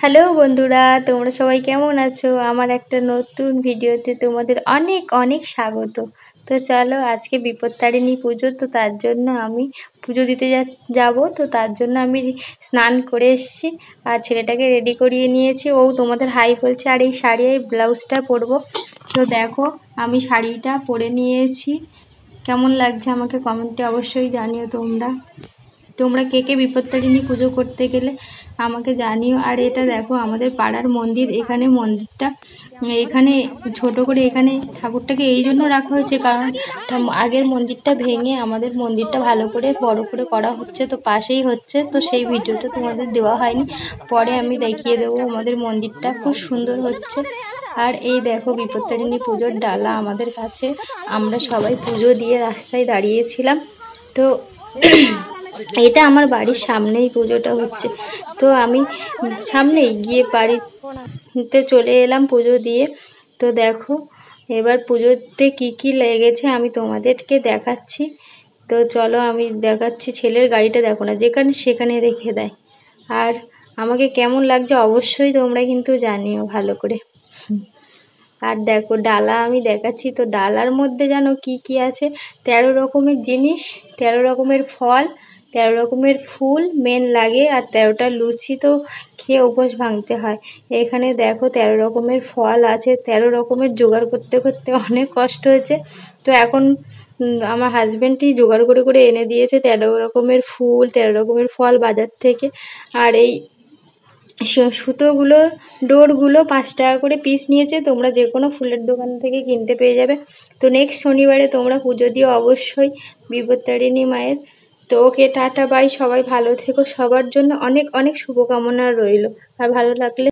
Hello বন্ধুরা, তোমরা সবাই কেমন আছো? আমার একটা নতুন ভিডিওতে তোমাদের অনেক অনেক স্বাগত। তো চলো, আজকে বিপত্তারিণী পুজো, তো তার জন্য আমি পুজো দিতে যাব। তো তার জন্য আমি স্নান করে এসেছি আর ছেলেটাকে রেডি করিয়ে নিয়েছি। ও তোমাদের হাই বলছে। আর এই শাড়ি, এই ব্লাউজটা পরবো। তো দেখো, আমি শাড়িটা পরে নিয়েছি। কেমন লাগছে আমাকে কমেন্টে অবশ্যই জানিও। তোমরা কে কে বিপত্তারিণী পুজো করতে গেলে আমাকে জানিও। আর এটা দেখো, আমাদের পাড়ার মন্দির। এখানে মন্দিরটা এখানে ছোট করে এখানে ঠাকুরটাকে এই জন্য রাখা হয়েছে কারণ আগের মন্দিরটা ভেঙে আমাদের মন্দিরটা ভালো করে বড় করে করা হচ্ছে, তো পাশেই হচ্ছে। তো সেই ভিডিওটা তোমাদের দেওয়া হয়নি, পরে আমি দেখিয়ে দেবো। আমাদের মন্দিরটা খুব সুন্দর হচ্ছে। আর এই দেখো, বিপত্তারিণী পুজোর ডালা আমাদের কাছে। আমরা সবাই পুজো দিয়ে রাস্তায় দাঁড়িয়েছিলাম। তো এটা আমার বাড়ির সামনেই পুজোটা হচ্ছে। তো আমি সামনেই গিয়ে বাড়িতে চলে এলাম পুজো দিয়ে। তো দেখো, এবার পুজোতে কি কি লেগেছে আমি তোমাদেরকে দেখাচ্ছি। তো চলো আমি দেখাচ্ছি। ছেলের গাড়িটা দেখো না, যেখানে সেখানে রেখে দেয়। আর আমাকে কেমন লাগছে অবশ্যই তোমরা কিন্তু জানিও ভালো করে। আর দেখো, ডালা আমি দেখাচ্ছি। তো ডালার মধ্যে জানো কি কি আছে? 13 রকমের জিনিস, 13 রকমের ফল, 13 রকমের ফুল মেন লাগে, আর 13টা লুচি তো খেয়ে উপোস ভাঙতে হয়। এখানে দেখো 13 রকমের ফল আছে। 13 রকমের জোগাড় করতে করতে অনেক কষ্ট হয়েছে। তো এখন আমার হাজব্যান্ডই জোগাড় করে করে এনে দিয়েছে 13 রকমের ফুল, 13 রকমের ফল বাজার থেকে। আর এই সুতোগুলো, ডোরগুলো 5 টাকা করে পিস নিয়েছে। তোমরা যে কোনো ফুলের দোকান থেকে কিনতে পেয়ে যাবে। তো নেক্সট শনিবারে তোমরা পুজো দিও অবশ্যই বিপত্তারিণী মায়ের। তো ওকে, টাটা বাই। সবাই ভালো থেকো। সবার জন্য অনেক অনেক শুভকামনা রইল। আর ভালো লাগলে